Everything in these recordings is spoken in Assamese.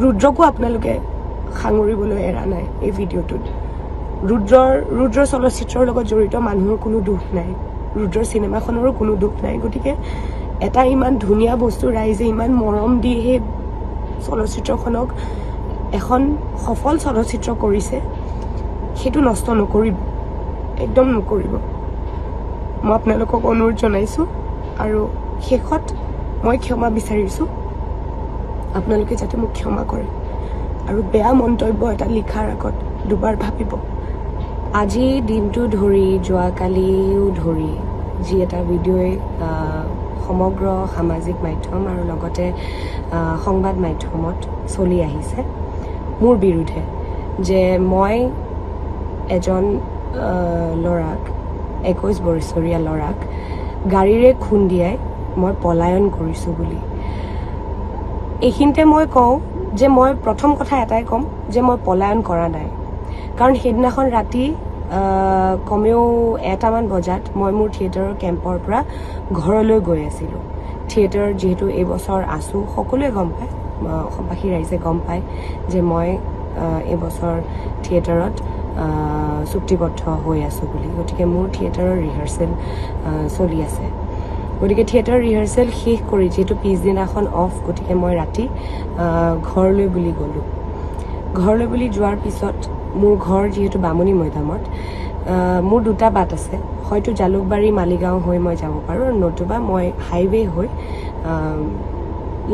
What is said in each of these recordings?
ৰুদ্ৰকো আপোনালোকে সাঙুৰিবলৈ এৰা নাই এই ভিডিঅ'টোত ৰুদ্ৰ চলচ্চিত্ৰৰ লগত জড়িত মানুহৰ কোনো দুখ নাই ৰুদ্ৰৰ চিনেমাখনৰো কোনো দুখ নাই গতিকে এটা ইমান ধুনীয়া বস্তু ৰাইজে ইমান মৰম দি সেই চলচ্চিত্ৰখনক এখন সফল চলচ্চিত্ৰ কৰিছে সেইটো নষ্ট নকৰিব একদম নকৰিব মই আপোনালোকক অনুৰোধ জনাইছোঁ আৰু শেষত মই ক্ষমা বিচাৰিছোঁ আপোনালোকে যাতে মোক ক্ষমা কৰে আৰু বেয়া মন্তব্য এটা লিখাৰ আগত দুবাৰ ভাবিব আজি দিনটো ধৰি যোৱাকালিও ধৰি যি এটা ভিডিঅ'ই সমগ্ৰ সামাজিক মাধ্যম আৰু লগতে সংবাদ মাধ্যমত চলি আহিছে মোৰ বিৰুদ্ধে যে মই এজন ল'ৰাক 21 বছৰীয়া ল'ৰাক গাড়ীৰে খুন্দিয়াই মই পলায়ন কৰিছোঁ বুলি এইখিনিতে মই কওঁ যে মই প্ৰথম কথা এটাই ক'ম যে মই পলায়ন কৰা নাই কাৰণ সেইদিনাখন ৰাতি কমেও 1টামান বজাত মই মোৰ থিয়েটাৰৰ কেম্পৰ পৰা ঘৰলৈ গৈ আছিলোঁ থিয়েটাৰ যিহেতু এই বছৰ আছোঁ সকলোৱে গম পায় অসমবাসী ৰাইজে গম পায় যে মই এই বছৰ থিয়েটাৰত চুক্তিবদ্ধ হৈ আছোঁ বুলি গতিকে মোৰ থিয়েটাৰৰ ৰিহাৰ্চেল চলি আছে গতিকে থিয়েটাৰ ৰিহাৰ্চেল শেষ কৰি যিহেতু পিছদিনাখন অফ গতিকে মই ৰাতি ঘৰলৈ বুলি গ'লোঁ ঘৰলৈ বুলি যোৱাৰ পিছত মোৰ ঘৰ যিহেতু বামুণী মৈদামত মোৰ দুটা বাট আছে হয়তো জালুকবাৰী মালিগাঁও হৈ মই যাব পাৰোঁ আৰু নতুবা মই হাইৱে হৈ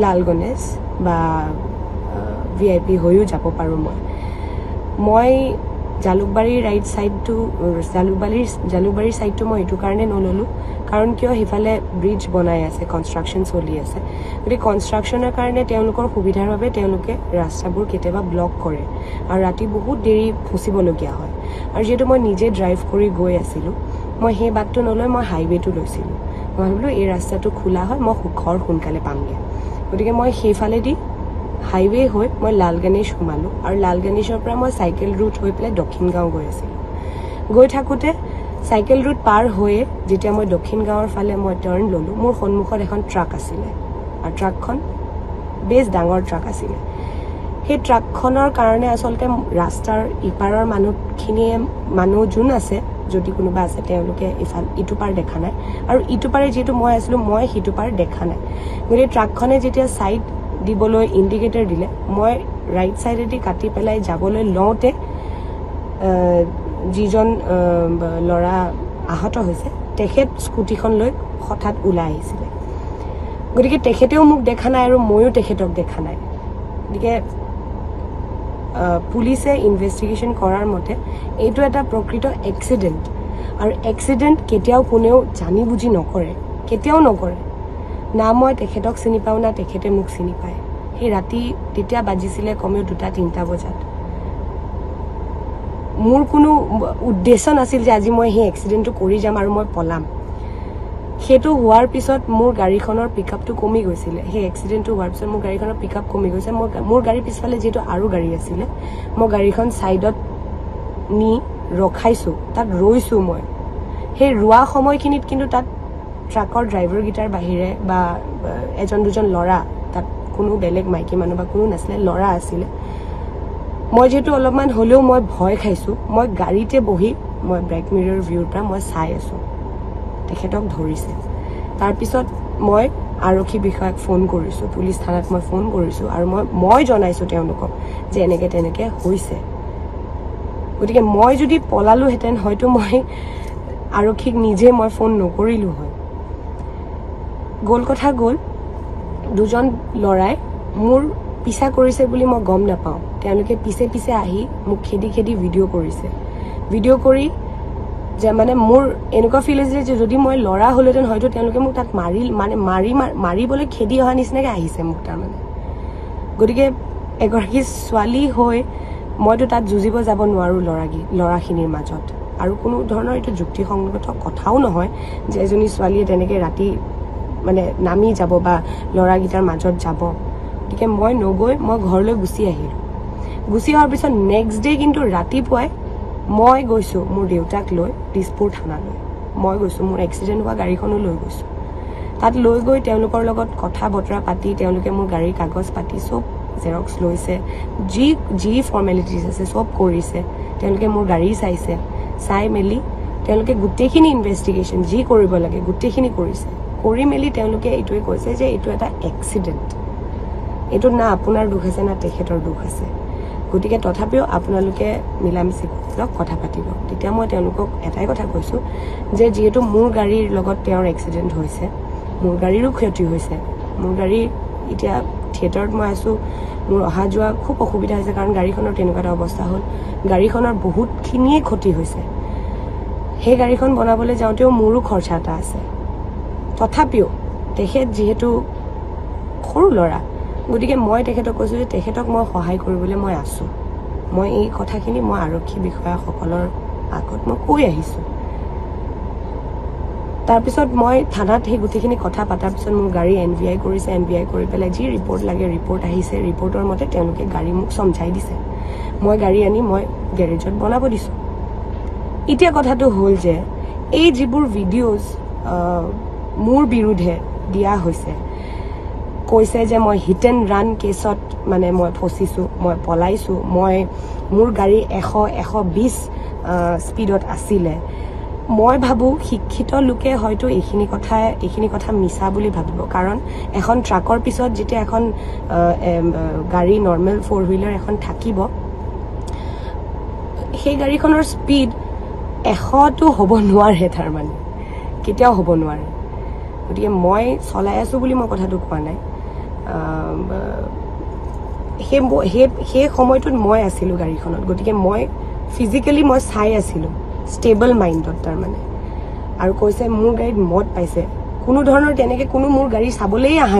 লাল গণেশ বা VIP হৈও যাব পাৰোঁ মই জালুকবাৰীৰ ৰাইট ছাইডটো জালুকবাৰীৰ ছাইডটো মই এইটো কাৰণে নল'লোঁ কাৰণ কিয় সিফালে ব্ৰিজ বনাই আছে কনষ্ট্ৰাকশ্যন চলি আছে গতিকে কনষ্ট্ৰাকশ্যনৰ কাৰণে তেওঁলোকৰ সুবিধাৰ বাবে তেওঁলোকে ৰাস্তাবোৰ কেতিয়াবা ব্লক কৰে আৰু ৰাতি বহুত দেৰি ফচিবলগীয়া হয় আৰু যিহেতু মই নিজে ড্ৰাইভ কৰি গৈ আছিলোঁ মই সেই বাটটো নলৈ মই হাইৱেটো লৈছিলোঁ মই ভাবিলোঁ এই ৰাস্তাটো খোলা হয় মই ঘৰ সোনকালে পামগৈ গতিকে মই সেইফালেদি হাইৱে হৈ মই লাল গণেশ সোমালোঁ আৰু লাল গণেশৰ পৰা মই চাইকেল ৰুট হৈ পেলাই দক্ষিণ গাঁও গৈ আছিলোঁ গৈ থাকোঁতে চাইকেল ৰুট পাৰ হৈয়ে যেতিয়া মই দক্ষিণ গাঁৱৰ ফালে মই টাৰ্ণ ল'লোঁ মোৰ সন্মুখত এখন ট্ৰাক আছিলে আৰু ট্ৰাকখন বেছ ডাঙৰ ট্ৰাক আছিলে সেই ট্ৰাকখনৰ কাৰণে আচলতে ৰাস্তাৰ ইপাৰৰ মানুহ যোন আছে যদি কোনোবা আছে তেওঁলোকে ইটো পাৰ দেখা নাই আৰু ইটো পাৰে যিহেতু মই আছিলোঁ মই সিটো পাৰ দেখা নাই গতিকে ট্ৰাকখনে যেতিয়া ছাইড দিবলৈ ইণ্ডিকেটৰ দিলে মই ৰাইট ছাইডেদি কাটি পেলাই যাবলৈ লওঁতে যিজন ল'ৰা আহত হৈছে তেখেত স্কুটিখন লৈ হঠাৎ ওলাই আহিছিলে গতিকে তেখেতেও মোক দেখা নাই আৰু ময়ো তেখেতক দেখা নাই গতিকে পুলিচে ইনভেষ্টিগেশ্যন কৰাৰ মতে এইটো এটা প্ৰকৃত এক্সিডেণ্ট আৰু এক্সিডেণ্ট কেতিয়াও কোনেও জানি বুজি নকৰে কেতিয়াও নকৰে না মই তেখেতক চিনি পাওঁ না তেখেতে মোক চিনি পায় সেই ৰাতি তেতিয়া বাজিছিলে কমেও 2-3টা বজাত মোৰ কোনো উদ্দেশ্য নাছিল যে আজি মই সেই এক্সিডেণ্টটো কৰি যাম আৰু মই পলাম সেইটো হোৱাৰ পিছত মোৰ গাড়ীখনৰ পিকআপটো কমি গৈছিলে সেই এক্সিডেণ্টটো হোৱাৰ পিছত মোৰ গাড়ীখনৰ পিকআপ কমি গৈছে মোৰ গাড়ীৰ পিছফালে যিহেতু আৰু গাড়ী আছিলে মই গাড়ীখন ছাইডত নি ৰখাইছোঁ তাত ৰৈছোঁ মই সেই ৰোৱা সময়খিনিত কিন্তু তাত ট্ৰাকৰ ড্ৰাইভাৰকেইটাৰ বাহিৰে বা এজন দুজন ল'ৰা তাত কোনো বেলেগ মাইকী মানুহ বা কোনো নাছিলে ল'ৰা আছিলে মই যেহেতু অলপমান হ'লেও মই ভয় খাইছোঁ মই গাড়ীতে বহি মই ব্ৰেক মিৰৰ ভিউৰ পৰা মই চাই আছোঁ তেখেতক ধৰিছে তাৰপিছত মই আৰক্ষী বিষয়াক ফোন কৰিছোঁ পুলিচ থানাত মই ফোন কৰিছোঁ আৰু মই জনাইছোঁ তেওঁলোকক যে এনেকৈ তেনেকৈ হৈছে গতিকে মই যদি পলালোহেঁতেন হয়তো মই আৰক্ষীক নিজে মই ফোন নকৰিলোঁ হয় গ'ল কথা গ'ল দুজন ল'ৰাই মোৰ পিছা কৰিছে বুলি মই গম নাপাওঁ তেওঁলোকে পিছে পিছে আহি মোক খেদি খেদি ভিডিঅ' কৰিছে ভিডিঅ' কৰি যে মানে মোৰ এনেকুৱা ফিল হৈছিলে যে যদি মই ল'ৰা হ'লেহেঁতেন হয়তো তেওঁলোকে মোক তাত মাৰিবলৈ খেদি অহা নিচিনাকৈ আহিছে মোক তাৰমানে গতিকে এগৰাকী ছোৱালী হৈ মইতো তাত যুঁজিব যাব নোৱাৰোঁ ল'ৰাখিনিৰ মাজত আৰু কোনো ধৰণৰ এইটো যুক্তিসংগত কথাও নহয় যে এজনী ছোৱালীয়ে তেনেকৈ ৰাতি মানে নামি যাব বা ল'ৰাকেইটাৰ মাজত যাব গতিকে মই নগৈ মই ঘৰলৈ গুচি আহিলোঁ গুচি অহাৰ পিছত নেক্সট ডে কিন্তু ৰাতিপুৱাই মই গৈছোঁ মোৰ দেউতাক লৈ দিছপুৰ থানালৈ মই গৈছোঁ মোৰ এক্সিডেণ্ট হোৱা গাড়ীখনো লৈ গৈছোঁ তাত লৈ গৈ তেওঁলোকৰ লগত কথা বতৰা পাতি তেওঁলোকে মোৰ গাড়ীৰ কাগজ পাতি চব জেৰক্স লৈছে, যি ফৰ্মেলিটিজ আছে চব কৰিছে। তেওঁলোকে মোৰ গাড়ী চাইছে, চাই মেলি তেওঁলোকে গোটেইখিনি ইনভেষ্টিগেশ্যন যি কৰিব লাগে গোটেইখিনি কৰিছে। কৰি মেলি তেওঁলোকে এইটোৱে কৈছে যে এইটো এটা এক্সিডেণ্ট, এইটো না আপোনাৰ দুখ আছে না তেখেতৰ দুখ আছে। গতিকে তথাপিও আপোনালোকে মিলামিচি লওক, কথা পাতিব। তেতিয়া মই তেওঁলোকক এটাই কথা কৈছোঁ যে যিহেতু মোৰ গাড়ীৰ লগত তেওঁৰ এক্সিডেণ্ট হৈছে, মোৰ গাড়ীৰো ক্ষতি হৈছে। মোৰ গাড়ী এতিয়া থিয়েটাৰত মই আছোঁ, মোৰ অহা যোৱা খুব অসুবিধা হৈছে, কাৰণ গাড়ীখনৰ তেনেকুৱা এটা অৱস্থা হ'ল। গাড়ীখনৰ বহুতখিনিয়ে ক্ষতি হৈছে। সেই গাড়ীখন বনাবলৈ যাওঁতেও মোৰো খৰচা এটা আছে। তথাপিও তেখেত যিহেতু সৰু ল'ৰা, গতিকে মই তেখেতক কৈছোঁ যে তেখেতক মই সহায় কৰিবলৈ মই আছোঁ। মই এই কথাখিনি মই আৰক্ষী বিষয়াসকলৰ আগত মই কৈ আহিছোঁ। তাৰপিছত মই থানাত সেই গোটেইখিনি কথা পতাৰ পিছত মোৰ গাড়ী NVI কৰিছে, NVI কৰি পেলাই যি ৰিপৰ্ট লাগে ৰিপৰ্ট আহিছে, ৰিপৰ্টৰ মতে তেওঁলোকে গাড়ী মোক চমঝাই দিছে। মই গাড়ী আনি মই গেৰেজত বনাব দিছোঁ। এতিয়া কথাটো হ'ল যে এই যিবোৰ ভিডিঅ'জ মোৰ বিৰুদ্ধে দিয়া হৈছে, কৈছে যে মই হিট এণ্ড ৰান কেছত মানে মই ফচিছোঁ, মই পলাইছোঁ, মোৰ গাড়ী 100-120 স্পীডত আছিলে। মই ভাবোঁ শিক্ষিত লোকে হয়তো এইখিনি কথা মিছা বুলি ভাবিব, কাৰণ এখন ট্ৰাকৰ পিছত যেতিয়া এখন গাড়ী নৰ্মেল 4 হুইলাৰ এখন থাকিব, সেই গাড়ীখনৰ স্পীড 100টো হ'ব নোৱাৰে, তাৰমানে কেতিয়াও হ'ব নোৱাৰে। গতিকে মই চলাই আছোঁ বুলি মই কথাটো কোৱা নাই। সেই সময়টোত মই আছিলোঁ গাড়ীখনত, গতিকে মই ফিজিকেলি মই চাই আছিলোঁ ষ্টেবল মাইণ্ডত তাৰমানে। আৰু কৈছে মোৰ গাড়ীত মদ পাইছে, কোনো ধৰণৰ তেনেকৈ কোনো মোৰ গাড়ী চাবলৈই অহা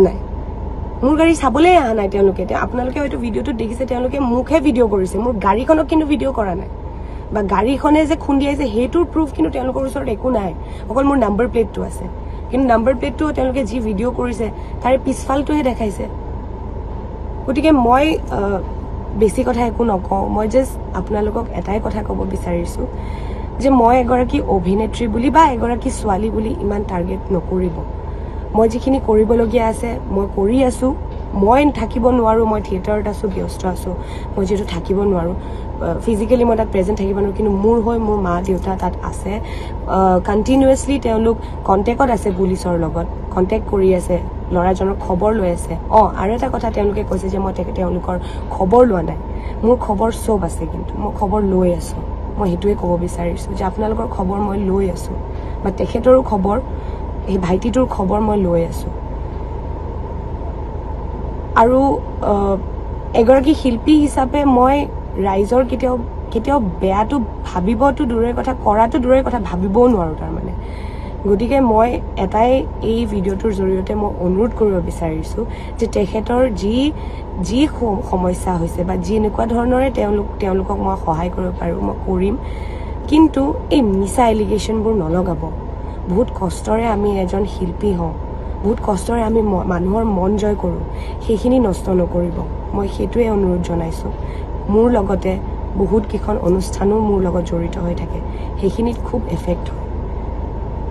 নাই, তেওঁলোকে। আপোনালোকে হয়তো ভিডিঅ'টোত দেখিছে, তেওঁলোকে মোকহে ভিডিঅ' কৰিছে, মোৰ গাড়ীখনক কিন্তু ভিডিঅ' কৰা নাই, বা গাড়ীখনে যে খুন্দিয়াইছে সেইটোৰ প্ৰুফ কিন্তু তেওঁলোকৰ ওচৰত একো নাই, অকল মোৰ নাম্বাৰ প্লেটটো আছে। কিন্তু নাম্বাৰ প্লেটটো তেওঁলোকে যি ভিডিঅ' কৰিছে তাৰে পিছফালটোহে দেখাইছে। গতিকে মই বেছি কথা একো নকওঁ, মই জাষ্ট আপোনালোকক এটাই কথা ক'ব বিচাৰিছোঁ যে মই এগৰাকী অভিনেত্ৰী বুলি বা এগৰাকী ছোৱালী বুলি ইমান টাৰ্গেট নকৰিব। মই যিখিনি কৰিবলগীয়া আছে মই কৰি আছোঁ। মই থাকিব নোৱাৰোঁ, মই থিয়েটাৰত আছোঁ, ব্যস্ত আছোঁ। মই যিহেতু থাকিব নোৱাৰোঁ, ফিজিকেলি মই তাত প্ৰেজেণ্ট থাকিব নোৱাৰোঁ, কিন্তু মোৰ মা দেউতা তাত আছে। কণ্টিনিউৱাছলি তেওঁলোক কণ্টেক্টত আছে, পুলিচৰ লগত কণ্টেক্ট কৰি আছে, ল'ৰাজনৰ খবৰ লৈ আছে। আৰু এটা কথা তেওঁলোকে কৈছে যে মই তেওঁলোকৰ খবৰ লোৱা নাই। মোৰ খবৰ চব আছে, কিন্তু মই খবৰ লৈ আছোঁ। মই সেইটোৱে ক'ব বিচাৰিছোঁ যে আপোনালোকৰ খবৰ মই লৈ আছোঁ, বা তেখেতৰো খবৰ, সেই ভাইটিটোৰ খবৰ মই লৈ আছোঁ। আৰু এগৰাকী শিল্পী হিচাপে মই ৰাইজৰ কেতিয়াও বেয়াটো ভাবিবতো দূৰৰে কথা, কৰাটো দূৰৰে কথা, ভাবিবও নোৱাৰোঁ তাৰমানে। গতিকে মই এটাই এই ভিডিঅ'টোৰ জৰিয়তে মই অনুৰোধ কৰিব বিচাৰিছোঁ যে তেখেতৰ যি সমস্যা হৈছে বা যেনেকুৱা ধৰণৰে তেওঁলোকক মই সহায় কৰিব পাৰোঁ মই কৰিম, কিন্তু এই মিছা এলিগেশ্যনবোৰ নলগাব। বহুত কষ্টৰে আমি এজন শিল্পী হওঁ, বহুত কষ্টৰে আমি মানুহৰ মন জয় কৰোঁ, সেইখিনি নষ্ট নকৰিব। মই সেইটোৱে অনুৰোধ জনাইছোঁ। মোৰ লগতে বহুত কেইখন অনুষ্ঠানো মোৰ লগত জড়িত হৈ থাকে, সেইখিনিত খুব এফেক্ট হয়,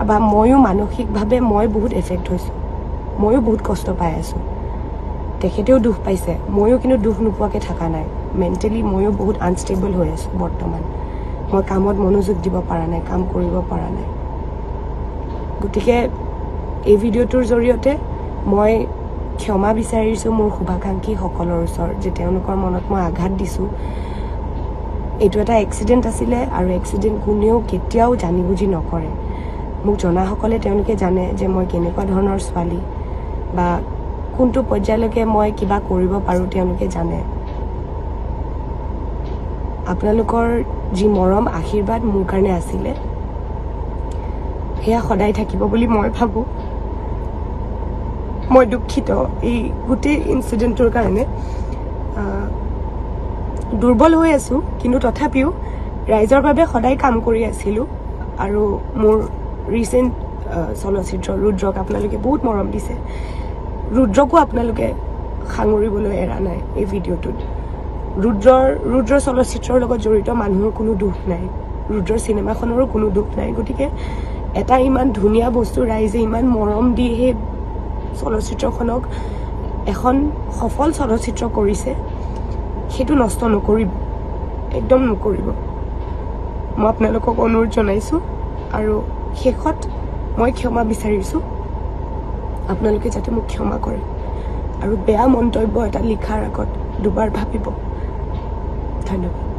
বা ময়ো মানসিকভাৱে মই বহুত এফেক্ট হৈছোঁ, ময়ো বহুত কষ্ট পাই আছোঁ। তেখেতেও দুখ পাইছে, ময়ো কিন্তু দুখ নোপোৱাকৈ থকা নাই। মেণ্টেলি ময়ো বহুত আনষ্টেবল হৈ আছোঁ বৰ্তমান। মই কামত মনোযোগ দিব পৰা নাই, কাম কৰিব পৰা নাই। গতিকে এই ভিডিঅ'টোৰ জৰিয়তে মই ক্ষমা বিচাৰিছোঁ মোৰ শুভাকাংক্ষীসকলৰ ওচৰত, যে তেওঁলোকৰ মনত মই আঘাত দিছোঁ। এইটো এটা এক্সিডেণ্ট আছিলে, আৰু এক্সিডেণ্ট কোনেও কেতিয়াও জানি বুজি নকৰে। মোক জনাসকলে তেওঁলোকে জানে যে মই কেনেকুৱা ধৰণৰ ছোৱালী, বা কোনটো পৰ্যায়লৈকে মই কিবা কৰিব পাৰোঁ তেওঁলোকে জানে। আপোনালোকৰ যি মৰম আশীৰ্বাদ মোৰ কাৰণে আছিলে, সেয়া সদায় থাকিব বুলি মই ভাবোঁ। মই দুখিত এই গোটেই ইনচিডেণ্টটোৰ কাৰণে, দুৰ্বল হৈ আছোঁ, কিন্তু তথাপিও ৰাইজৰ বাবে সদায় কাম কৰি আছিলোঁ। আৰু মোৰ ৰিচেণ্ট চলচ্চিত্ৰ ৰুদ্ৰক আপোনালোকে বহুত মৰম দিছে, ৰুদ্ৰকো আপোনালোকে সাঙুৰিবলৈ এৰা নাই এই ভিডিঅ'টোত। ৰুদ্ৰ চলচ্চিত্ৰৰ লগত জড়িত মানুহৰ কোনো দুখ নাই, ৰুদ্ৰ চিনেমাখনৰো কোনো দুখ নাই। গতিকে এটা ইমান ধুনীয়া বস্তু ৰাইজে ইমান মৰম দি সেই চলচ্চিত্ৰখনক এখন সফল চলচ্চিত্ৰ কৰিছে সেইটো নষ্ট নকৰিব, একদম নকৰিব। মই আপোনালোকক অনুৰোধ জনাইছোঁ আৰু শেষত মই ক্ষমা বিচাৰিছোঁ, আপোনালোকে যাতে মোক ক্ষমা কৰে আৰু বেয়া মন্তব্য এটা লিখাৰ আগত দুবাৰ ভাবিব। ধন্যবাদ।